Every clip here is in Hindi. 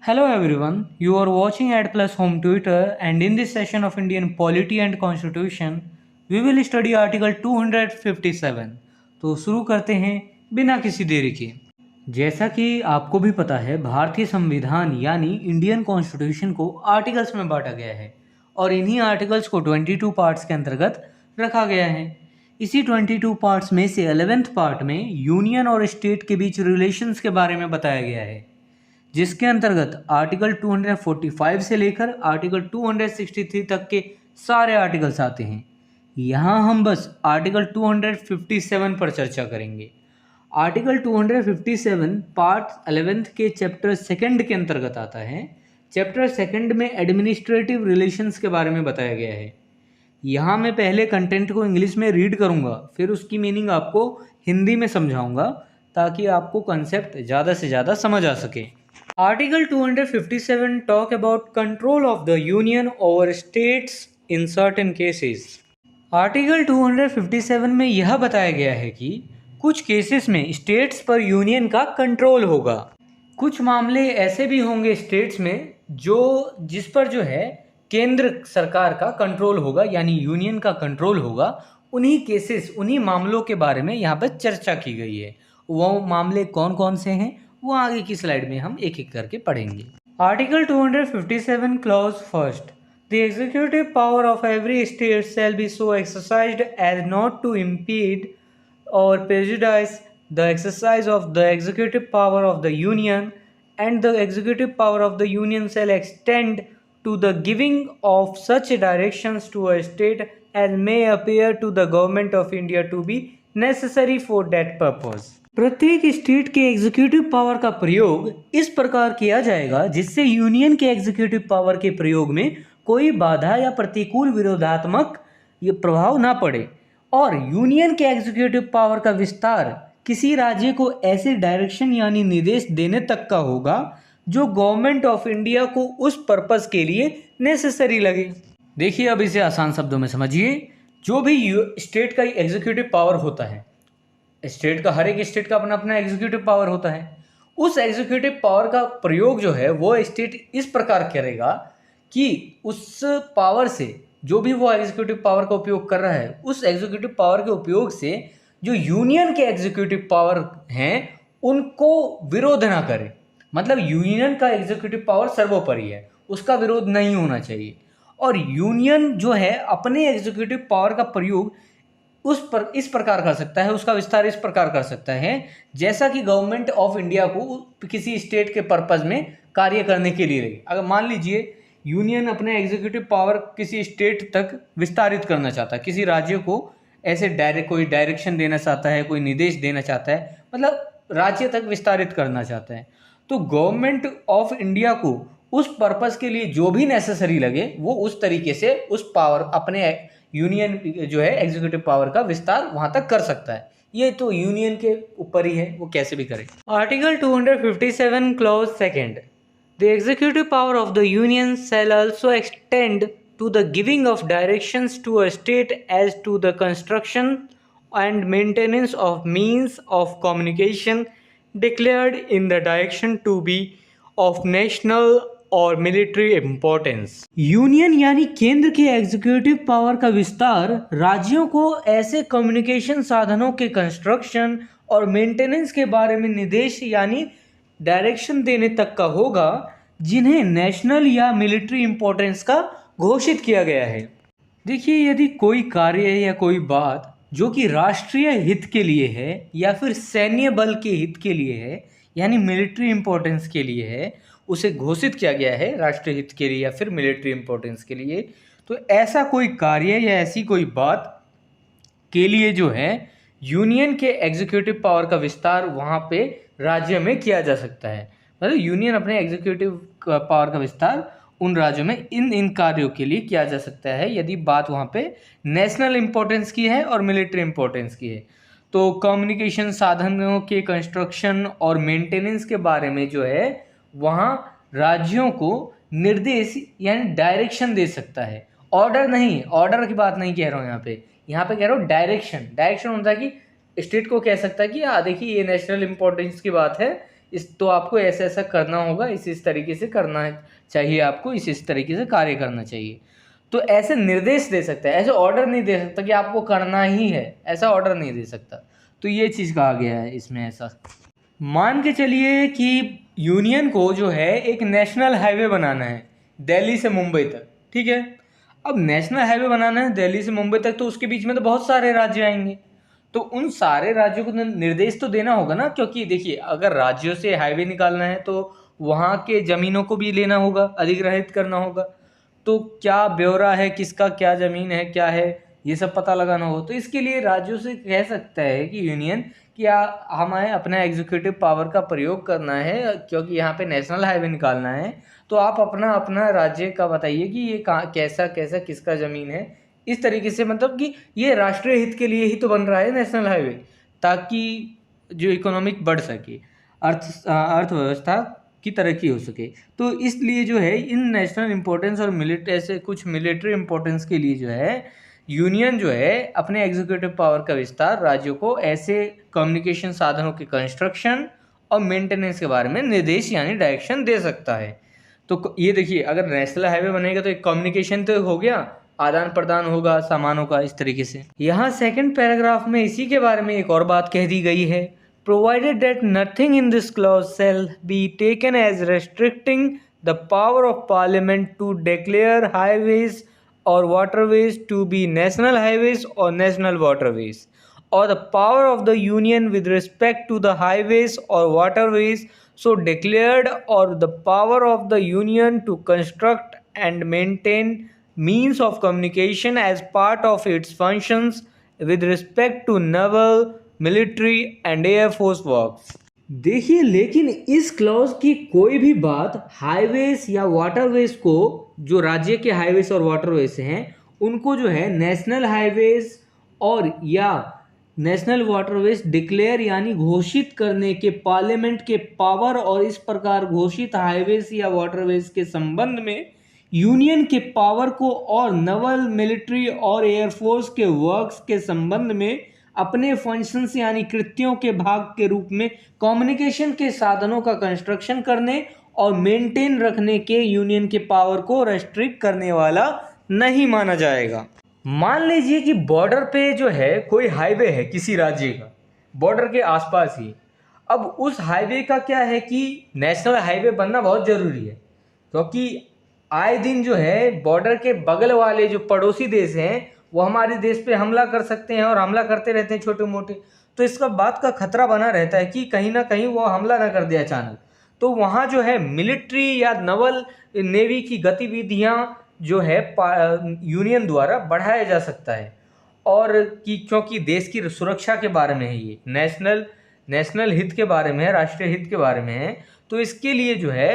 Hello everyone, you are watching Ad Plus Home Twitter, and in this session of Indian Polity and Constitution, we will study Article 257. तो शुरू करते हैं बिना किसी देरी के। जैसा कि आपको भी पता है, भारतीय संविधान यानी इंडियन कॉन्स्टिट्यूशन को आर्टिकल्स में बांटा गया है और इन्हीं आर्टिकल्स को 22 पार्ट्स के अंतर्गत रखा गया है। इसी 22 पार्ट्स में से 11th पार्ट में यूनियन और स्टेट के बीच रिलेशंस के बारे में बताया गया है, जिसके अंतर्गत आर्टिकल 245 से लेकर आर्टिकल 263 तक के सारे आर्टिकल्स आते हैं। यहाँ हम बस आर्टिकल 257 पर चर्चा करेंगे। आर्टिकल 257 पार्ट 11th के चैप्टर 2 के अंतर्गत आता है। चैप्टर 2 में एडमिनिस्ट्रेटिव रिलेशंस के बारे में बताया गया है। यहाँ मैं पहले कंटेंट को इंग्लिश में रीड करूँगा, फिर उसकी मीनिंग आपको हिंदी में समझाऊँगा ताकि आपको कंसेप्ट ज़्यादा से ज़्यादा समझ आ सके। Article 257 talk about control of the union over states in certain cases. Article 257 में यह बताया गया है कि कुछ केसेस में स्टेट्स पर यूनियन का कंट्रोल होगा। कुछ मामले ऐसे भी होंगे स्टेट्स में जिस पर केंद्र सरकार का कंट्रोल होगा, यानी यूनियन का कंट्रोल होगा। उन्हीं केसेस, उन्हीं मामलों के बारे में यहाँ पर चर्चा की गई है। वो मामले कौन कौन से हैं वो आगे की स्लाइड में हम एक एक करके पढ़ेंगे। Article 257 clause first, the executive power of every state shall be so exercised as not to impede और prejudice the exercise of the executive power of the union and the executive power of the union shall extend to the giving of such directions to a state as may appear to the government of India to be necessary for that purpose. प्रत्येक स्टेट के एग्जीक्यूटिव पावर का प्रयोग इस प्रकार किया जाएगा जिससे यूनियन के एग्जीक्यूटिव पावर के प्रयोग में कोई बाधा या प्रतिकूल विरोधात्मक प्रभाव ना पड़े, और यूनियन के एग्जीक्यूटिव पावर का विस्तार किसी राज्य को ऐसे डायरेक्शन यानी निर्देश देने तक का होगा जो गवर्नमेंट ऑफ इंडिया को उस पर्पस के लिए नेसेसरी लगे। देखिए, अब इसे आसान शब्दों में समझिए। जो भी स्टेट का एग्जीक्यूटिव पावर होता है, हर एक स्टेट का अपना अपना एग्जीक्यूटिव पावर होता है। उस एग्जीक्यूटिव पावर का प्रयोग वो स्टेट इस प्रकार करेगा कि उस पावर से, जो भी वो एग्जीक्यूटिव पावर का उपयोग कर रहा है, उस एग्जीक्यूटिव पावर के उपयोग से जो यूनियन के एग्जीक्यूटिव पावर हैं उनको विरोध ना करे। मतलब यूनियन का एग्जीक्यूटिव पावर सर्वोपरि है, उसका विरोध नहीं होना चाहिए। और यूनियन अपने एग्जीक्यूटिव पावर का प्रयोग इस प्रकार कर सकता है, उसका विस्तार इस प्रकार कर सकता है जैसा कि गवर्नमेंट ऑफ इंडिया को किसी स्टेट के पर्पस में कार्य करने के लिए लगे। अगर मान लीजिए यूनियन अपने एग्जीक्यूटिव पावर किसी स्टेट तक विस्तारित करना चाहता है, किसी राज्य को ऐसे कोई डायरेक्शन देना चाहता है, कोई निर्देश देना चाहता है, मतलब राज्य तक विस्तारित करना चाहता है, तो गवर्नमेंट ऑफ इंडिया को उस पर्पस के लिए जो भी नेसेसरी लगे वो उस तरीके से उस पावर, अपने यूनियन एग्जीक्यूटिव पावर का विस्तार वहां तक कर सकता है। ये तो यूनियन के ऊपर ही है, वो कैसे भी करे। Article 257 clause second, the executive power of the union shall also extend to the giving of directions to a state as to the construction and maintenance of means of communication declared in the direction to be of national और मिलिट्री इम्पोर्टेंस। यूनियन यानी केंद्र के एग्जीक्यूटिव पावर का विस्तार राज्यों को ऐसे कम्युनिकेशन साधनों के कंस्ट्रक्शन और मेंटेनेंस के बारे में निर्देश यानी डायरेक्शन देने तक का होगा जिन्हें नेशनल या मिलिट्री इम्पोर्टेंस का घोषित किया गया है। देखिए, यदि कोई कार्य या कोई बात जो कि राष्ट्रीय हित के लिए है या फिर सैन्य बल के हित के लिए है, यानी मिलिट्री इम्पोर्टेंस के लिए है, उसे घोषित किया गया है राष्ट्रीय हित के लिए या फिर मिलिट्री इम्पोर्टेंस के लिए, तो ऐसा कोई कार्य या ऐसी कोई बात के लिए यूनियन के एग्जीक्यूटिव पावर का विस्तार वहाँ पे राज्य में किया जा सकता है। मतलब यूनियन अपने एग्जीक्यूटिव पावर का विस्तार उन राज्यों में इन कार्यों के लिए किया जा सकता है यदि बात वहाँ पे नेशनल इम्पोर्टेंस की है और मिलिट्री इम्पोर्टेंस की है। तो कम्युनिकेशन साधनों के कंस्ट्रक्शन और मेंटेनेंस के बारे में वहाँ राज्यों को निर्देश यानी डायरेक्शन दे सकता है। ऑर्डर नहीं, ऑर्डर की बात नहीं कह रहा हूँ यहाँ पे कह रहा हूँ डायरेक्शन। डायरेक्शन होता है कि स्टेट को कह सकता है कि देखिए ये नेशनल इम्पोर्टेंस की बात है, इस तो आपको ऐसा ऐसा करना होगा, इस तरीके से करना चाहिए, आपको इस तरीके से कार्य करना चाहिए। तो ऐसे निर्देश दे सकता है, ऐसे ऑर्डर नहीं दे सकता कि आपको करना ही है, ऐसा ऑर्डर नहीं दे सकता। तो ये चीज़ कहा गया है इसमें ऐसा। मान के चलिए कि यूनियन को जो है एक नेशनल हाईवे बनाना है दिल्ली से मुंबई तक, ठीक है। अब नेशनल हाईवे बनाना है दिल्ली से मुंबई तक, तो उसके बीच में तो बहुत सारे राज्य आएंगे, तो उन सारे राज्यों को निर्देश तो देना होगा ना, क्योंकि देखिए अगर राज्यों से हाईवे निकालना है तो वहाँ के ज़मीनों को भी लेना होगा, अधिग्रहित करना होगा। तो क्या ब्यौरा है, किसका क्या ज़मीन है, क्या है, ये सब पता लगाना हो, तो इसके लिए राज्यों से कह सकता है कि यूनियन कि हमें अपना एग्जीक्यूटिव पावर का प्रयोग करना है, क्योंकि यहाँ पे नेशनल हाईवे निकालना है, तो आप अपना अपना राज्य का बताइए कि ये कहाँ कैसा कैसा किसका ज़मीन है। इस तरीके से मतलब कि ये राष्ट्रीय हित के लिए ही तो बन रहा है नेशनल हाईवे, ताकि जो इकोनॉमिक बढ़ सके, अर्थव्यवस्था की तरक्की हो सके। तो इसलिए जो है इन नेशनल इम्पोर्टेंस और ऐसे कुछ मिलिट्री इम्पोर्टेंस के लिए जो है यूनियन जो है अपने एग्जीक्यूटिव पावर का विस्तार राज्यों को ऐसे कम्युनिकेशन साधनों के कंस्ट्रक्शन और मेंटेनेंस के बारे में निर्देश यानी डायरेक्शन दे सकता है। तो ये देखिए अगर नेशनल हाईवे बनेगा तो एक कम्युनिकेशन तो हो गया, आदान प्रदान होगा सामानों का, इस तरीके से। यहाँ सेकंड पैराग्राफ में इसी के बारे में एक और बात कह दी गई है, provided that nothing in this clause shall be taken as restricting the power of Parliament to declare highways or waterways to be national highways or national waterways, or the power of the union with respect to the highways or waterways so declared, or the power of the union to construct and maintain means of communication as part of its functions with respect to naval, military and air force works। देखिए लेकिन इस क्लॉज की कोई भी बात हाईवेज या वाटरवेज को, जो राज्य के हाईवेज और वाटरवेज हैं उनको जो है नेशनल हाईवेज और या नेशनल वाटरवेज डिक्लेयर यानी घोषित करने के पार्लियामेंट के पावर और इस प्रकार घोषित हाईवेज या वाटरवेज के संबंध में यूनियन के पावर को और नवल, मिलिट्री और एयरफोर्स के वर्क्स के संबंध में अपने फंक्शंस यानी कृत्यों के भाग के रूप में कम्युनिकेशन के साधनों का कंस्ट्रक्शन करने और मेंटेन रखने के यूनियन के पावर को रेस्ट्रिक्ट करने वाला नहीं माना जाएगा। मान लीजिए कि बॉर्डर पे जो है कोई हाईवे है किसी राज्य का, बॉर्डर के आसपास ही, अब उस हाईवे का क्या है कि नेशनल हाईवे बनना बहुत ज़रूरी है, क्योंकि आए दिन जो है बॉर्डर के बगल वाले जो पड़ोसी देश हैं वो हमारे देश पे हमला कर सकते हैं और हमला करते रहते हैं छोटे मोटे, तो इसका बात का खतरा बना रहता है कि कहीं ना कहीं वो हमला ना कर दे अचानक। तो वहाँ जो है मिलिट्री या नवल नेवी की गतिविधियाँ जो है यूनियन द्वारा बढ़ाया जा सकता है, और कि क्योंकि देश की सुरक्षा के बारे में है, ये नेशनल हित के बारे में है, राष्ट्रीय हित के बारे में है। तो इसके लिए जो है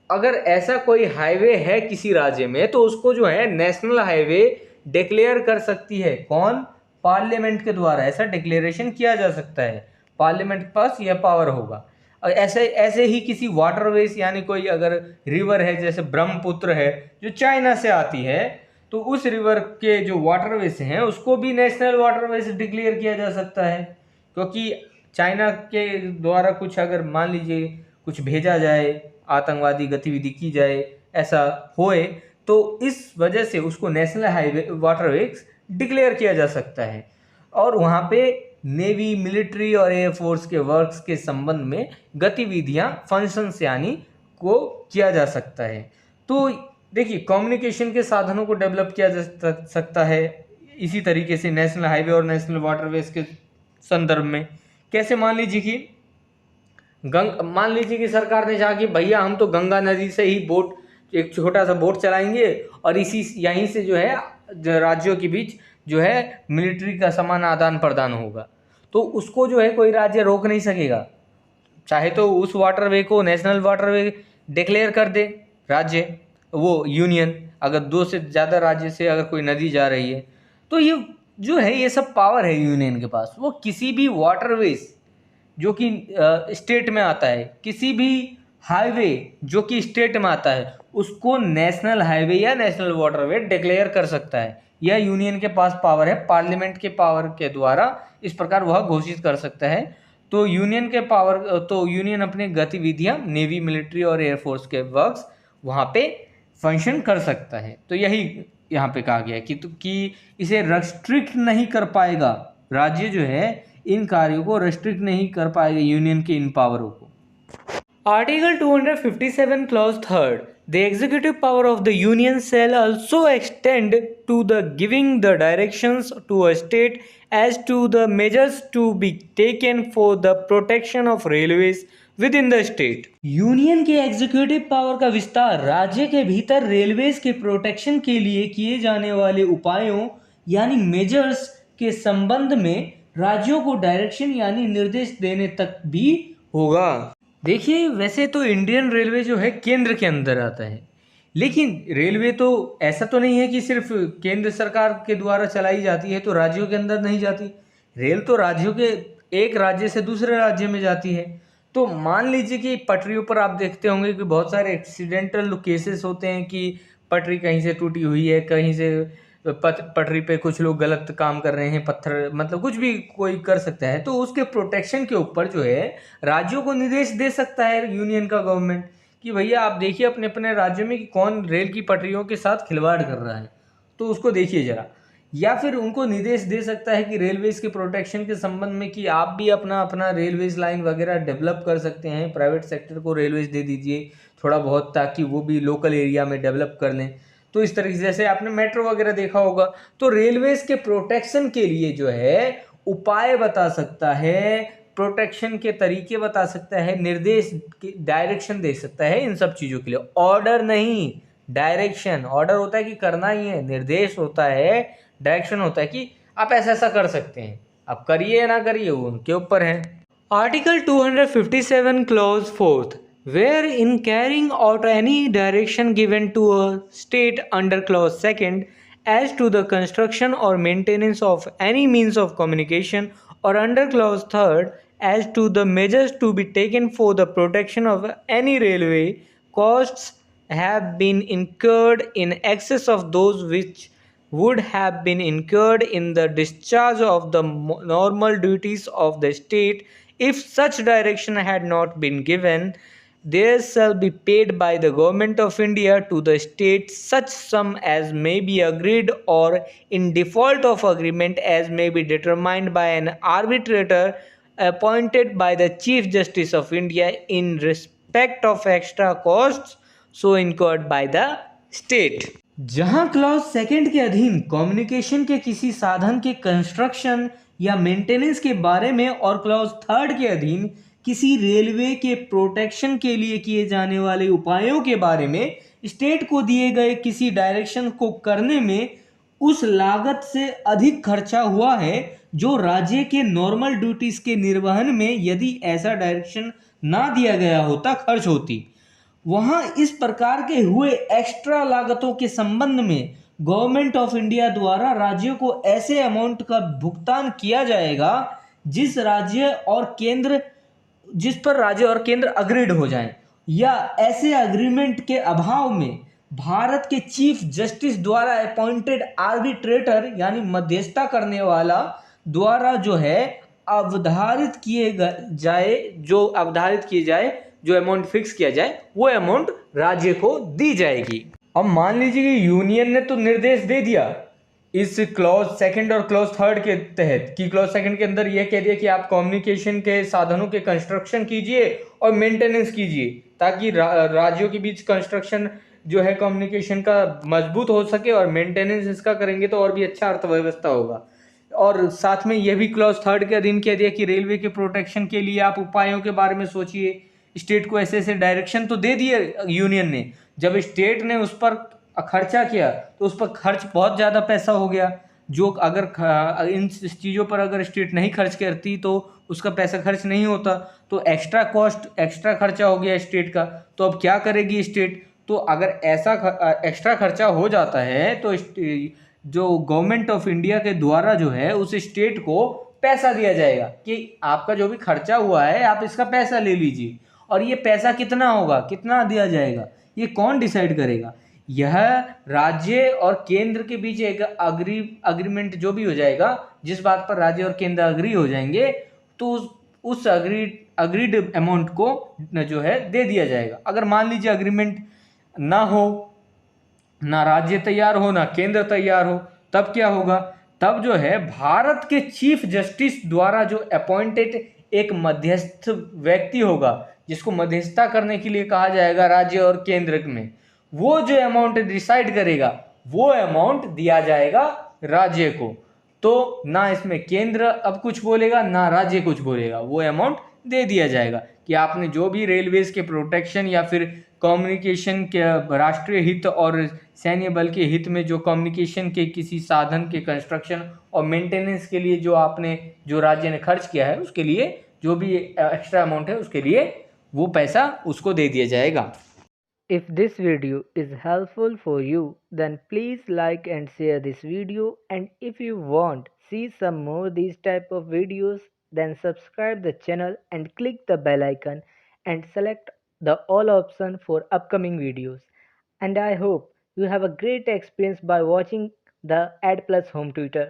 अगर ऐसा कोई हाईवे है किसी राज्य में तो उसको जो है नेशनल हाईवे डिक्लेयर कर सकती है, कौन? पार्लियामेंट के द्वारा ऐसा डिक्लेरेशन किया जा सकता है, पार्लियामेंट के पास यह पावर होगा। और ऐसे ही किसी वाटरवेज यानी कोई अगर रिवर है जैसे ब्रह्मपुत्र है जो चाइना से आती है, तो उस रिवर के जो वाटरवेज हैं उसको भी नेशनल वाटरवेज डिक्लेयर किया जा सकता है, क्योंकि चाइना के द्वारा कुछ अगर मान लीजिए कुछ भेजा जाए, आतंकवादी गतिविधि की जाए, ऐसा होए, तो इस वजह से उसको नेशनल हाईवे वाटरवेज डिक्लेयर किया जा सकता है, और वहाँ पे नेवी, मिलिट्री और एयरफोर्स के वर्क्स के संबंध में गतिविधियाँ, फंक्शंस यानी को किया जा सकता है। तो देखिए कम्युनिकेशन के साधनों को डेवलप किया जा सकता है इसी तरीके से नेशनल हाईवे और नेशनल वाटरवेज के संदर्भ में। कैसे? मान लीजिए कि सरकार ने कहा कि भैया हम तो गंगा नदी से ही बोट, एक छोटा सा बोट चलाएंगे और यहीं से जो है राज्यों के बीच जो है मिलिट्री का सामान आदान प्रदान होगा, तो उसको जो है कोई राज्य रोक नहीं सकेगा। चाहे तो उस वाटरवे को नेशनल वाटरवे डिक्लेयर कर दे राज्य, वो यूनियन, अगर 2 से ज़्यादा राज्य से अगर कोई नदी जा रही है, तो ये जो है ये सब पावर है यूनियन के पास। वो किसी भी वाटरवेज जो कि स्टेट में आता है, किसी भी हाईवे जो कि स्टेट में आता है, उसको नेशनल हाईवे या नेशनल वाटरवे डिक्लेयर कर सकता है। यह यूनियन के पास पावर है, पार्लियामेंट के पावर के द्वारा इस प्रकार वह घोषित कर सकता है। तो यूनियन अपने गतिविधियां नेवी, मिलिट्री और एयरफोर्स के वर्क्स वहाँ पे फंक्शन कर सकता है। तो यही यहाँ पे कहा गया है कि इसे रेस्ट्रिक्ट नहीं कर पाएगा, राज्य जो है इन कार्यों को रेस्ट्रिक्ट नहीं कर पाएगा यूनियन के इन पावरों को। Article 257 Clause 3. The executive power of the Union shall also extend to the giving the directions to a state as to the measures to be taken for the protection of railways within the state. Union के एग्जीक्यूटिव पावर का विस्तार राज्य के भीतर रेलवेज के प्रोटेक्शन के लिए किए जाने वाले उपायों यानी मेजर्स के संबंध में राज्यों को डायरेक्शन यानी निर्देश देने तक भी होगा। देखिए, वैसे तो इंडियन रेलवे जो है केंद्र के अंदर आता है, लेकिन रेलवे तो ऐसा तो नहीं है कि सिर्फ केंद्र सरकार के द्वारा चलाई जाती है तो राज्यों के अंदर नहीं जाती। रेल तो राज्यों के एक राज्य से दूसरे राज्य में जाती है। तो मान लीजिए कि पटरियों पर आप देखते होंगे कि बहुत सारे एक्सीडेंटल केसेस होते हैं कि पटरी कहीं से टूटी हुई है, कहीं से पटरी पे कुछ लोग गलत काम कर रहे हैं, पत्थर मतलब कुछ भी कोई कर सकता है। तो उसके प्रोटेक्शन के ऊपर जो है राज्यों को निर्देश दे सकता है यूनियन का गवर्नमेंट कि भैया आप देखिए अपने अपने राज्य में कि कौन रेल की पटरियों के साथ खिलवाड़ कर रहा है, तो उसको देखिए जरा। या फिर उनको निर्देश दे सकता है कि रेलवेज के प्रोटेक्शन के संबंध में कि आप भी अपना अपना रेलवेज लाइन वगैरह डेवलप कर सकते हैं, प्राइवेट सेक्टर को रेलवेज दे दीजिए थोड़ा बहुत ताकि वो भी लोकल एरिया में डेवलप कर लें। तो इस तरीके से जैसे आपने मेट्रो वगैरह देखा होगा, तो रेलवेज के प्रोटेक्शन के लिए जो है उपाय बता सकता है, प्रोटेक्शन के तरीके बता सकता है, निर्देश डायरेक्शन दे सकता है इन सब चीज़ों के लिए। ऑर्डर नहीं, डायरेक्शन। ऑर्डर होता है कि करना ही है, निर्देश होता है, डायरेक्शन होता है कि आप ऐसा ऐसा कर सकते हैं, आप करिए या ना करिए वो उनके ऊपर है। Article 257 clause 4, where in carrying out any direction given to a state under clause 2 as to the construction or maintenance of any means of communication or under clause 3 as to the measures to be taken for the protection of any railway, costs have been incurred in excess of those which would have been incurred in the discharge of the normal duties of the state if such direction had not been given, there shall be paid by the government of India to the state such sum as may be agreed or in default of agreement as may be determined by an arbitrator appointed by the Chief Justice of India in respect of extra costs so incurred by the state। जहां क्लॉज 2 के अधीन कम्युनिकेशन के किसी साधन के कंस्ट्रक्शन या मेंटेनेंस के बारे में और क्लॉज 3 के अधीन किसी रेलवे के प्रोटेक्शन के लिए किए जाने वाले उपायों के बारे में स्टेट को दिए गए किसी डायरेक्शन को करने में उस लागत से अधिक खर्चा हुआ है जो राज्य के नॉर्मल ड्यूटीज के निर्वहन में यदि ऐसा डायरेक्शन ना दिया गया होता खर्च होती, वहां इस प्रकार के हुए एक्स्ट्रा लागतों के संबंध में गवर्नमेंट ऑफ इंडिया द्वारा राज्यों को ऐसे अमाउंट का भुगतान किया जाएगा जिस पर राज्य और केंद्र अग्रीड हो जाएं, या ऐसे अग्रीमेंट के अभाव में भारत के चीफ जस्टिस द्वारा अपॉइंटेड आर्बिट्रेटर यानी मध्यस्थता करने वाला द्वारा जो है अवधारित किए जाए जो अमाउंट फिक्स किया जाए वो अमाउंट राज्य को दी जाएगी। अब मान लीजिए कि यूनियन ने तो निर्देश दे दिया इस क्लॉज 2 और क्लॉज 3 के तहत कि क्लॉज 2 के अंदर यह कह दिया कि आप कम्युनिकेशन के साधनों के कंस्ट्रक्शन कीजिए और मेंटेनेंस कीजिए ताकि राज्यों के बीच कंस्ट्रक्शन जो है कम्युनिकेशन का मजबूत हो सके और मेंटेनेंस इसका करेंगे तो और भी अच्छा अर्थव्यवस्था होगा। और साथ में यह भी क्लॉज 3 के अधीन कह दिया कि रेलवे के प्रोटेक्शन के लिए आप उपायों के बारे में सोचिए। स्टेट को ऐसे ऐसे डायरेक्शन तो दे दिए यूनियन ने, जब स्टेट ने उस पर खर्चा किया तो उस पर खर्च बहुत ज़्यादा पैसा हो गया, जो अगर इन चीज़ों पर अगर स्टेट नहीं खर्च करती तो उसका पैसा खर्च नहीं होता, तो एक्स्ट्रा खर्चा हो गया स्टेट का। तो अब क्या करेगी स्टेट? तो अगर ऐसा एक्स्ट्रा खर्चा हो जाता है तो जो गवर्नमेंट ऑफ इंडिया के द्वारा जो है उस स्टेट को पैसा दिया जाएगा कि आपका जो भी खर्चा हुआ है आप इसका पैसा ले लीजिए। और ये पैसा कितना होगा, कितना दिया जाएगा, ये कौन डिसाइड करेगा? यह राज्य और केंद्र के बीच एक अग्रीमेंट जो भी हो जाएगा, जिस बात पर राज्य और केंद्र अग्री हो जाएंगे तो उस अग्रीड अमाउंट को जो है दे दिया जाएगा। अगर मान लीजिए अग्रीमेंट ना हो, ना राज्य तैयार हो, ना केंद्र तैयार हो, तब क्या होगा? तब जो है भारत के चीफ जस्टिस द्वारा जो अपॉइंटेड एक मध्यस्थ व्यक्ति होगा, जिसको मध्यस्थता करने के लिए कहा जाएगा राज्य और केंद्र में, वो जो अमाउंट डिसाइड करेगा, वो अमाउंट दिया जाएगा राज्य को। तो ना इसमें केंद्र अब कुछ बोलेगा, ना राज्य कुछ बोलेगा, वो अमाउंट दे दिया जाएगा कि आपने जो भी रेलवेज के प्रोटेक्शन या फिर कम्युनिकेशन के राष्ट्रीय हित और सैन्य बल के हित में जो कम्युनिकेशन के किसी साधन के कंस्ट्रक्शन और मेंटेनेंस के लिए जो आपने जो राज्य ने खर्च किया है, उसके लिए जो भी एक्स्ट्रा अमाउंट है उसके लिए वो पैसा उसको दे दिया जाएगा। If this video is helpful for you, then please like and share this video, and if you want see some more these type of videos, then subscribe the channel and click the bell icon and select the all option for upcoming videos. And I hope you have a great experience by watching the Ad Plus Home Tutor.